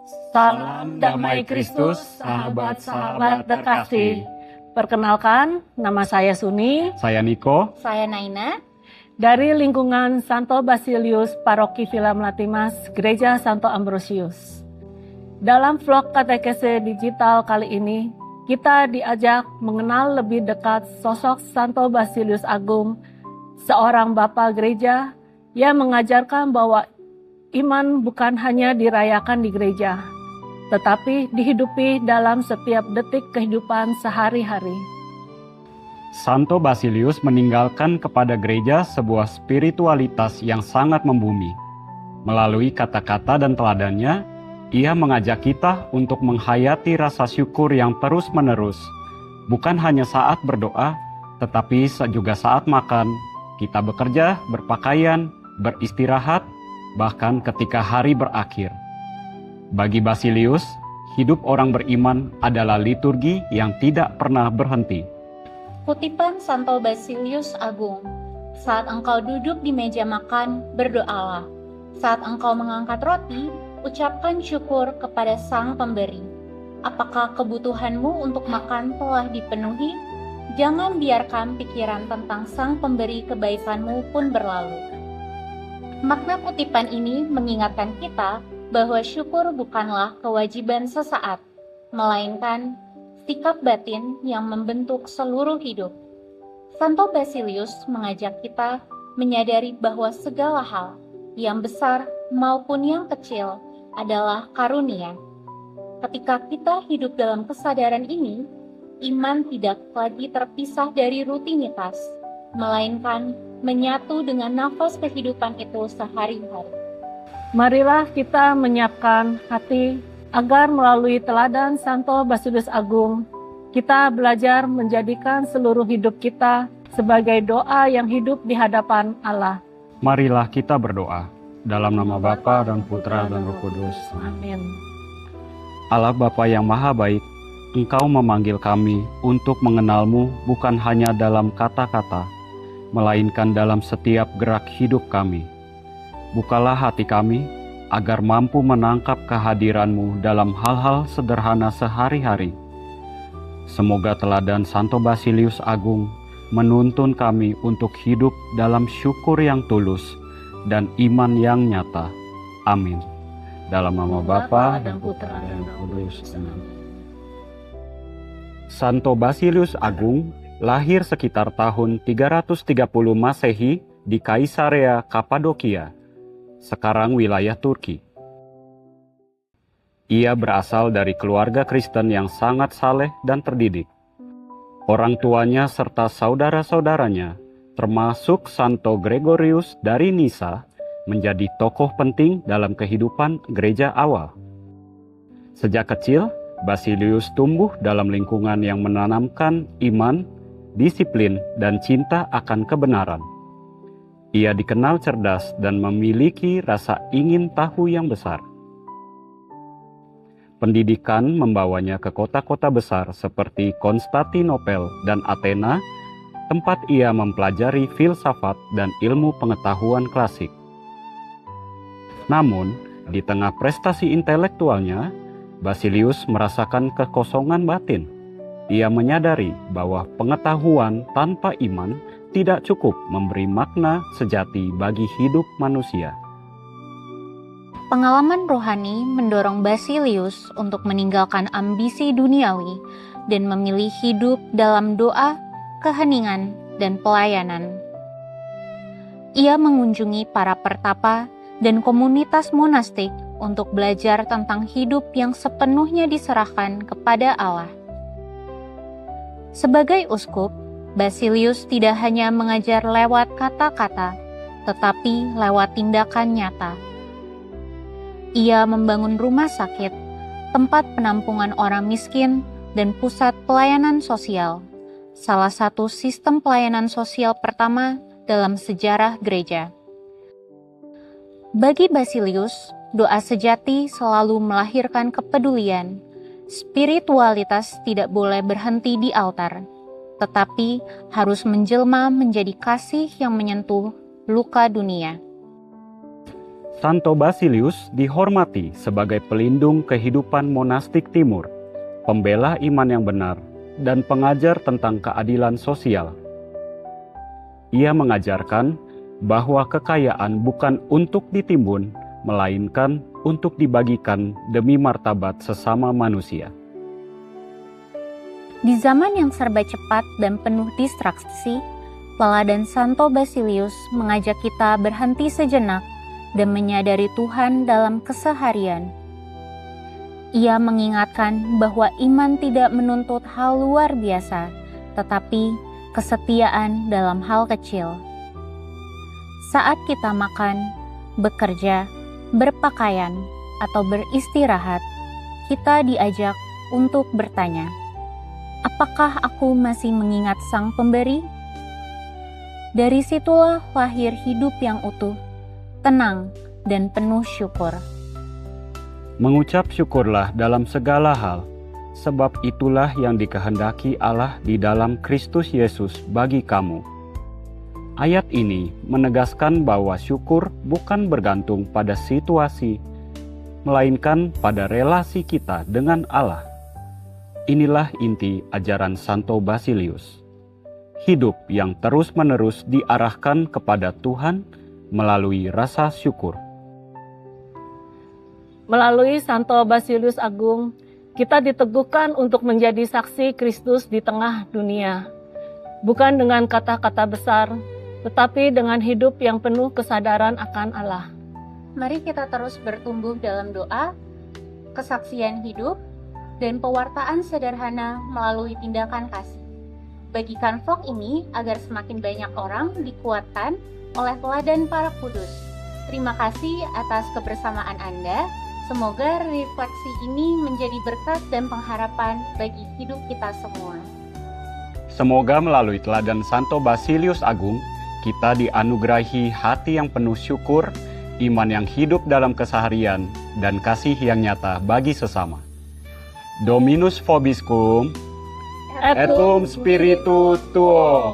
Salam damai Kristus, sahabat-sahabat terkasih. Perkenalkan, nama saya Suni. Saya Niko. Saya Naina. Dari lingkungan Santo Basilius Paroki Villa Melatimas, Gereja Santo Ambrosius. Dalam vlog katekese digital kali ini, kita diajak mengenal lebih dekat sosok Santo Basilius Agung, seorang Bapa Gereja yang mengajarkan bahwa iman bukan hanya dirayakan di gereja, tetapi dihidupi dalam setiap detik kehidupan sehari-hari. Santo Basilius meninggalkan kepada gereja sebuah spiritualitas yang sangat membumi. Melalui kata-kata dan teladannya, ia mengajak kita untuk menghayati rasa syukur yang terus-menerus, bukan hanya saat berdoa, tetapi juga saat makan, kita bekerja, berpakaian, beristirahat, bahkan ketika hari berakhir. Bagi Basilius, hidup orang beriman adalah liturgi yang tidak pernah berhenti. Kutipan Santo Basilius Agung. Saat engkau duduk di meja makan, berdoalah. Saat engkau mengangkat roti, ucapkan syukur kepada Sang Pemberi. Apakah kebutuhanmu untuk makan telah dipenuhi? Jangan biarkan pikiran tentang Sang Pemberi kebaikanmu pun berlalu. Makna kutipan ini mengingatkan kita bahwa syukur bukanlah kewajiban sesaat, melainkan sikap batin yang membentuk seluruh hidup. Santo Basilius mengajak kita menyadari bahwa segala hal, yang besar maupun yang kecil, adalah karunia. Ketika kita hidup dalam kesadaran ini, iman tidak lagi terpisah dari rutinitas, melainkan menyatu dengan nafas kehidupan itu sehari-hari. Marilah kita menyiapkan hati agar melalui teladan Santo Basilius Agung, kita belajar menjadikan seluruh hidup kita sebagai doa yang hidup di hadapan Allah. Marilah kita berdoa, dalam nama Bapa dan Putra dan Roh Kudus. Amin. Allah Bapa yang Maha Baik, Engkau memanggil kami untuk mengenal-Mu bukan hanya dalam kata-kata, melainkan dalam setiap gerak hidup kami. Bukalah hati kami, agar mampu menangkap kehadiran-Mu dalam hal-hal sederhana sehari-hari. Semoga teladan Santo Basilius Agung menuntun kami untuk hidup dalam syukur yang tulus dan iman yang nyata. Amin. Dalam nama Bapa dan Putra dan Roh Kudus. Amin. Santo Basilius Agung lahir sekitar tahun 330 Masehi di Kaisarea Kapadokia, sekarang wilayah Turki. Ia berasal dari keluarga Kristen yang sangat saleh dan terdidik. Orang tuanya serta saudara-saudaranya, termasuk Santo Gregorius dari Nisa, menjadi tokoh penting dalam kehidupan gereja awal. Sejak kecil, Basilius tumbuh dalam lingkungan yang menanamkan iman, disiplin, dan cinta akan kebenaran. Ia dikenal cerdas dan memiliki rasa ingin tahu yang besar. Pendidikan membawanya ke kota-kota besar seperti Konstantinopel dan Athena, tempat ia mempelajari filsafat dan ilmu pengetahuan klasik. Namun, di tengah prestasi intelektualnya, Basilius merasakan kekosongan batin. Ia menyadari bahwa pengetahuan tanpa iman tidak cukup memberi makna sejati bagi hidup manusia. Pengalaman rohani mendorong Basilius untuk meninggalkan ambisi duniawi dan memilih hidup dalam doa, keheningan, dan pelayanan. Ia mengunjungi para pertapa dan komunitas monastik untuk belajar tentang hidup yang sepenuhnya diserahkan kepada Allah. Sebagai uskup, Basilius tidak hanya mengajar lewat kata-kata, tetapi lewat tindakan nyata. Ia membangun rumah sakit, tempat penampungan orang miskin, dan pusat pelayanan sosial, salah satu sistem pelayanan sosial pertama dalam sejarah gereja. Bagi Basilius, doa sejati selalu melahirkan kepedulian. Spiritualitas tidak boleh berhenti di altar, tetapi harus menjelma menjadi kasih yang menyentuh luka dunia. Santo Basilius dihormati sebagai pelindung kehidupan monastik timur, pembela iman yang benar, dan pengajar tentang keadilan sosial. Ia mengajarkan bahwa kekayaan bukan untuk ditimbun, melainkan untuk dibagikan demi martabat sesama manusia. Di zaman yang serba cepat dan penuh distraksi, teladan Santo Basilius mengajak kita berhenti sejenak dan menyadari Tuhan dalam keseharian. Ia mengingatkan bahwa iman tidak menuntut hal luar biasa, tetapi kesetiaan dalam hal kecil. Saat kita makan, bekerja, berpakaian, atau beristirahat, kita diajak untuk bertanya, apakah aku masih mengingat Sang Pemberi? Dari situlah lahir hidup yang utuh, tenang, dan penuh syukur. Mengucap syukurlah dalam segala hal, sebab itulah yang dikehendaki Allah di dalam Kristus Yesus bagi kamu. Ayat ini menegaskan bahwa syukur bukan bergantung pada situasi, melainkan pada relasi kita dengan Allah. Inilah inti ajaran Santo Basilius. Hidup yang terus-menerus diarahkan kepada Tuhan melalui rasa syukur. Melalui Santo Basilius Agung, kita diteguhkan untuk menjadi saksi Kristus di tengah dunia. Bukan dengan kata-kata besar, tetapi dengan hidup yang penuh kesadaran akan Allah. Mari kita terus bertumbuh dalam doa, kesaksian hidup, dan pewartaan sederhana melalui tindakan kasih. Bagikan vlog ini agar semakin banyak orang dikuatkan oleh teladan para kudus. Terima kasih atas kebersamaan Anda. Semoga refleksi ini menjadi berkat dan pengharapan bagi hidup kita semua. Semoga melalui teladan Santo Basilius Agung, kita dianugerahi hati yang penuh syukur, iman yang hidup dalam keseharian, dan kasih yang nyata bagi sesama. Dominus vobiscum, et cum spiritu tuo.